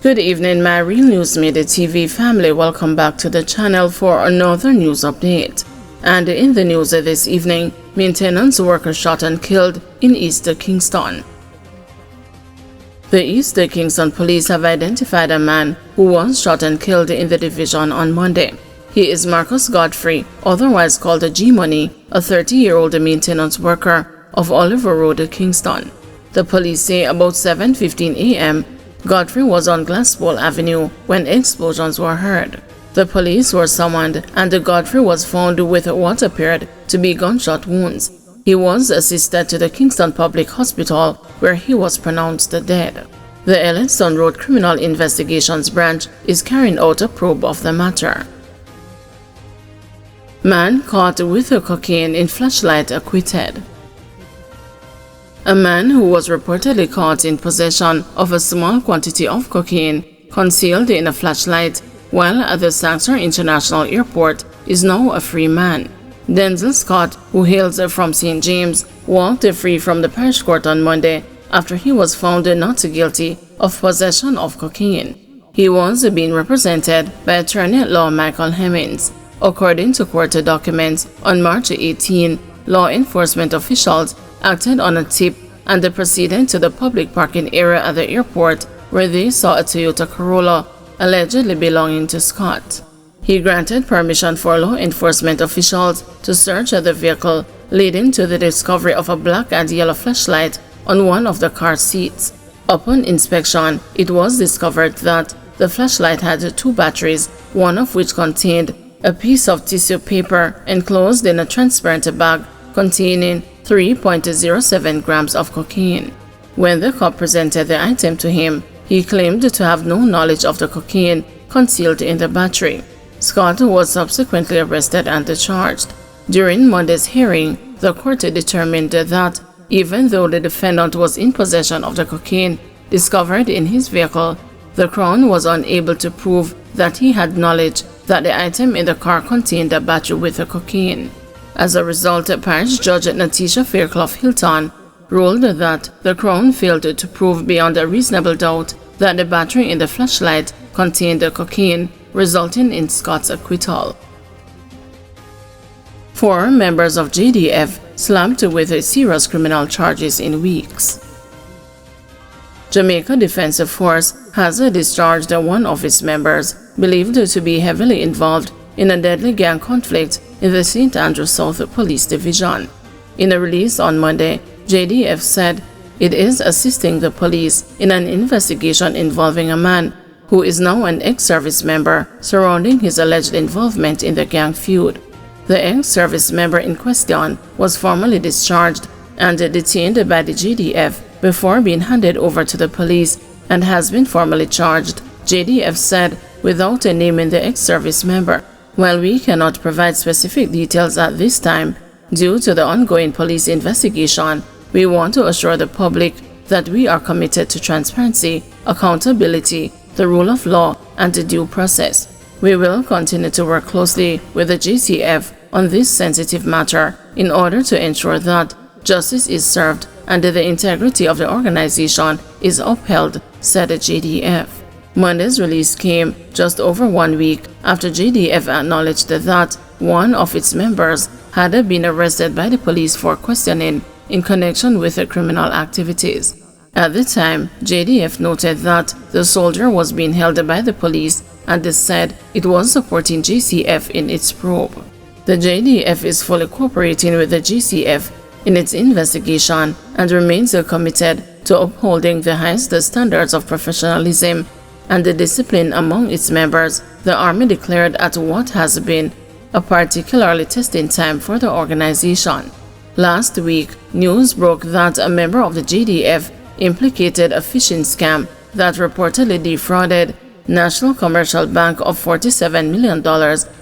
Good evening, my Real News Midday TV family. Welcome back to the channel for another news update. And in the news this evening, maintenance worker shot and killed in East Kingston. The East Kingston police have identified a man who was shot and killed in the division on Monday. He is Marcus Godfrey, otherwise called G-Money, a 30-year-old maintenance worker of Oliver Road, Kingston. The police say about 7:15 a.m., Godfrey was on Glasspool Avenue when explosions were heard. The police were summoned and Godfrey was found with what appeared to be gunshot wounds. He was assisted to the Kingston Public Hospital where he was pronounced dead. The Elliston Road Criminal Investigations Branch is carrying out a probe of the matter. Man caught with cocaine in flashlight acquitted. A man who was reportedly caught in possession of a small quantity of cocaine concealed in a flashlight while at the Saxor International Airport is now a free man. Denzel Scott, who hails from St. James, walked free from the parish court on Monday after he was found not guilty of possession of cocaine. He was being represented by attorney-at-law Michael Hemmings. According to court documents, on March 18, law enforcement officials acted on a tip and proceeded to the public parking area at the airport where they saw a Toyota Corolla allegedly belonging to Scott. He granted permission for law enforcement officials to search the vehicle, leading to the discovery of a black and yellow flashlight on one of the car seats. Upon inspection, it was discovered that the flashlight had two batteries, one of which contained a piece of tissue paper enclosed in a transparent bag containing 3.07 grams of cocaine. When the cop presented the item to him, he claimed to have no knowledge of the cocaine concealed in the battery. Scott was subsequently arrested and charged. During Monday's hearing, the court determined that even though the defendant was in possession of the cocaine discovered in his vehicle, the Crown was unable to prove that he had knowledge that the item in the car contained a battery with the cocaine. As a result, Parish Judge Natisha Fairclough Hilton ruled that the Crown failed to prove beyond a reasonable doubt that the battery in the flashlight contained the cocaine, resulting in Scott's acquittal. 4 members of JDF slapped with serious criminal charges in weeks. Jamaica Defense Force has discharged one of its members, believed to be heavily involved in a deadly gang conflict in the St. Andrew South Police Division. In a release on Monday, JDF said it is assisting the police in an investigation involving a man who is now an ex-service member surrounding his alleged involvement in the gang feud. The ex-service member in question was formally discharged and detained by the JDF before being handed over to the police and has been formally charged, JDF said, without naming the ex-service member. While we cannot provide specific details at this time, due to the ongoing police investigation, we want to assure the public that we are committed to transparency, accountability, the rule of law, and the due process. We will continue to work closely with the JCF on this sensitive matter in order to ensure that justice is served and the integrity of the organization is upheld, said the JDF. Monday's release came just over 1 week after JDF acknowledged that one of its members had been arrested by the police for questioning in connection with criminal activities. At the time, JDF noted that the soldier was being held by the police and said it was supporting JCF in its probe. The JDF is fully cooperating with the JCF in its investigation and remains committed to upholding the highest standards of professionalism and the discipline among its members, the Army declared at what has been a particularly testing time for the organization. Last week, news broke that a member of the JDF implicated a phishing scam that reportedly defrauded National Commercial Bank of $47 million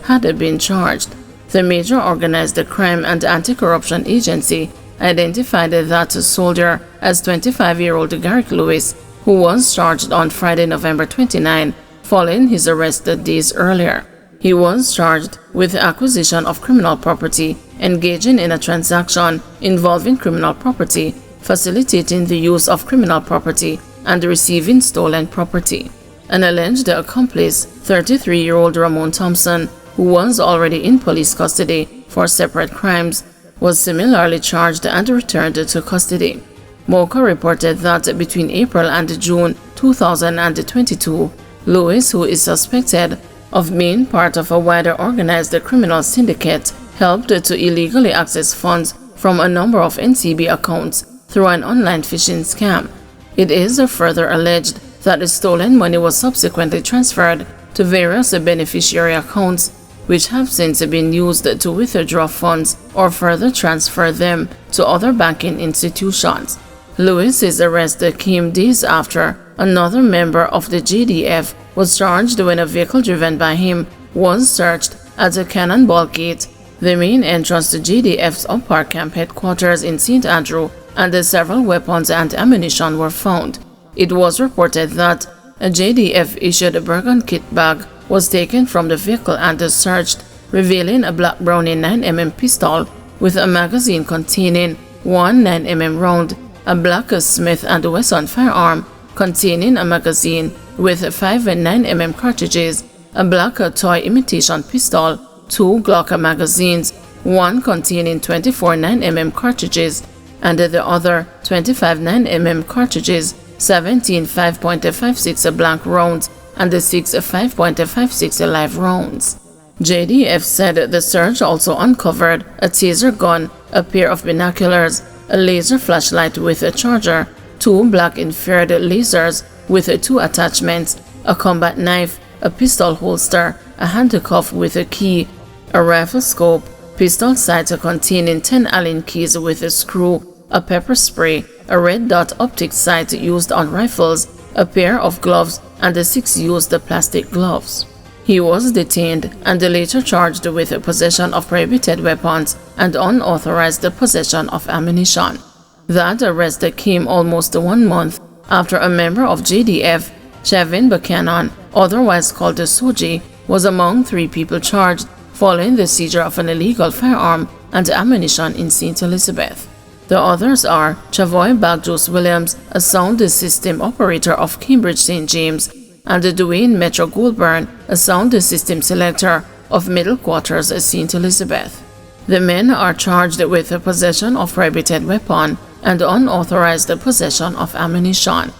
had been charged. The major organized crime and anti-corruption agency identified that soldier as 25-year-old Garrick Lewis, who was charged on Friday, November 29, following his arrest days earlier. He was charged with acquisition of criminal property, engaging in a transaction involving criminal property, facilitating the use of criminal property, and receiving stolen property. An alleged accomplice, 33-year-old Ramon Thompson, who was already in police custody for separate crimes, was similarly charged and returned to custody. Mocha reported that between April and June 2022, Lewis, who is suspected of being part of a wider organized criminal syndicate, helped to illegally access funds from a number of NCB accounts through an online phishing scam. It is further alleged that the stolen money was subsequently transferred to various beneficiary accounts, which have since been used to withdraw funds or further transfer them to other banking institutions. Lewis's arrest came days after another member of the JDF was charged when a vehicle driven by him was searched at the Cannonball Gate, the main entrance to JDF's Upper Camp headquarters in St. Andrew, and several weapons and ammunition were found. It was reported that a JDF-issued Bergen kit bag was taken from the vehicle and searched, revealing a black Browning 9mm pistol with a magazine containing one 9mm round, a black Smith & Wesson firearm containing a magazine with 5 9mm cartridges, a black toy imitation pistol, 2 Glock magazines, one containing 24 9mm cartridges, and the other 25 9mm cartridges, 17 5.56 blank rounds, and 6 5.56 live rounds. JDF said the search also uncovered a taser gun, a pair of binoculars, a laser flashlight with a charger, 2 black infrared lasers with 2 attachments, a combat knife, a pistol holster, a handcuff with a key, a rifle scope, pistol sights containing 10 Allen keys with a screw, a pepper spray, a red dot optic sight used on rifles, a pair of gloves, and 6 used plastic gloves. He was detained and later charged with possession of prohibited weapons and unauthorized possession of ammunition. That arrest came almost 1 month after a member of JDF, Chevin Buchanan, otherwise called Soji, was among 3 people charged following the seizure of an illegal firearm and ammunition in St. Elizabeth. The others are Chavoy Bagjus Williams, a sound system operator of Cambridge St. James, and Dwayne Metro Goulburn, a sound system selector of Middle Quarters St. Elizabeth. The men are charged with possession of prohibited weapon and unauthorized possession of ammunition.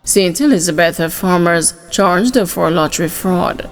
St. Elizabeth farmers charged for lottery fraud.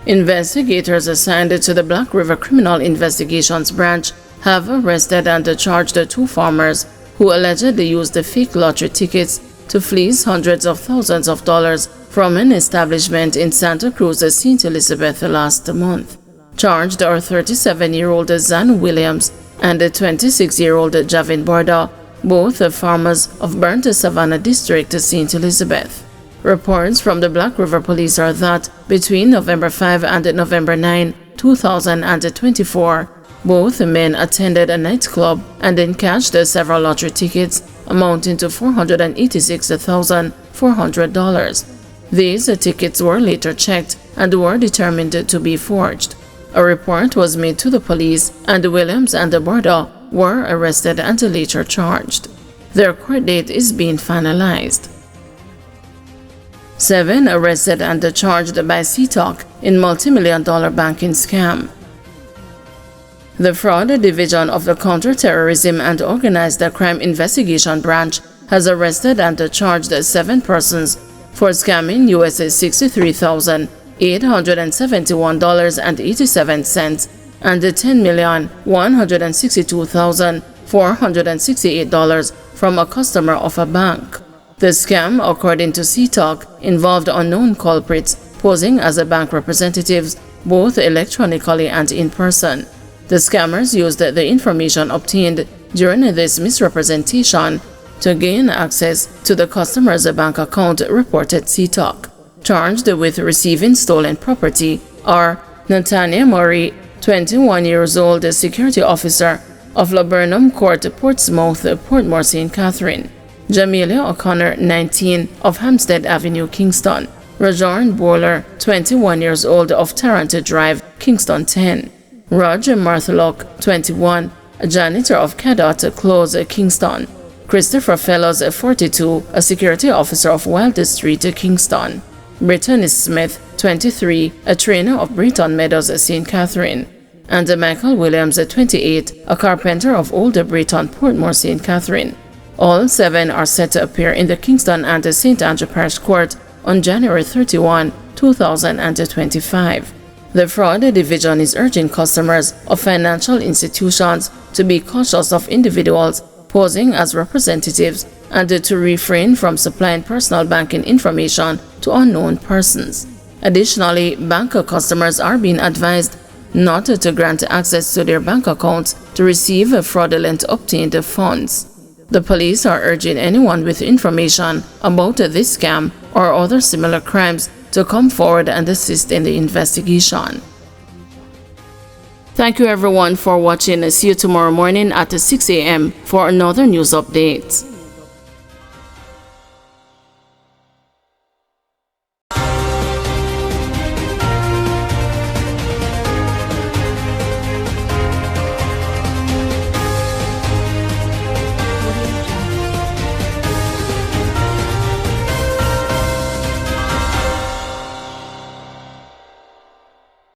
Investigators assigned to the Black River Criminal Investigations Branch have arrested and charged 2 farmers who allegedly used fake lottery tickets to fleece hundreds of thousands of dollars from an establishment in Santa Cruz, St. Elizabeth last month. Charged are 37-year-old Zan Williams and 26-year-old Javin Borda, both farmers of Burnt Savannah District, St. Elizabeth. Reports from the Black River Police are that between November 5 and November 9, 2024, both men attended a nightclub and encashed several lottery tickets amounting to $486,400. These tickets were later checked and were determined to be forged. A report was made to the police, and Williams and Borda were arrested and later charged. Their court date is being finalized. 7 arrested and charged by CTOC in multi-million-dollar banking scam. The Fraud Division of the Counterterrorism and Organized Crime Investigation Branch has arrested and charged 7 persons for scamming US $63,871.87 and $10,162,468 from a customer of a bank. The scam, according to CTOC, involved unknown culprits posing as bank representatives, both electronically and in person. The scammers used the information obtained during this misrepresentation to gain access to the customer's bank account, reported CTOC. Charged with receiving stolen property are Natania Murray, 21 years old, security officer of Laburnum Court, Portsmouth, Portmore, St. Catherine; Jamelia O'Connor, 19, of Hampstead Avenue, Kingston; Rajarn Bowler, 21 years old, of Taranto Drive, Kingston 10; Roger Marthlock, 21, a janitor of Cadott Close, Kingston; Christopher Fellows, 42, a security officer of Wilder Street, Kingston. Brittany Smith, 23, a trainer of Breton Meadows, St. Catherine. And Michael Williams, 28, a carpenter of Old Breton, Portmore, St. Catherine. All 7 are set to appear in the Kingston and St. Andrew Parish Court on January 31, 2025. The Fraud Division is urging customers of financial institutions to be cautious of individuals posing as representatives and to refrain from supplying personal banking information to unknown persons. Additionally, bank customers are being advised not to grant access to their bank accounts to receive fraudulent obtained funds. The police are urging anyone with information about this scam or other similar crimes to come forward and assist in the investigation. Thank you everyone for watching. See you tomorrow morning at 6 a.m. for another news update.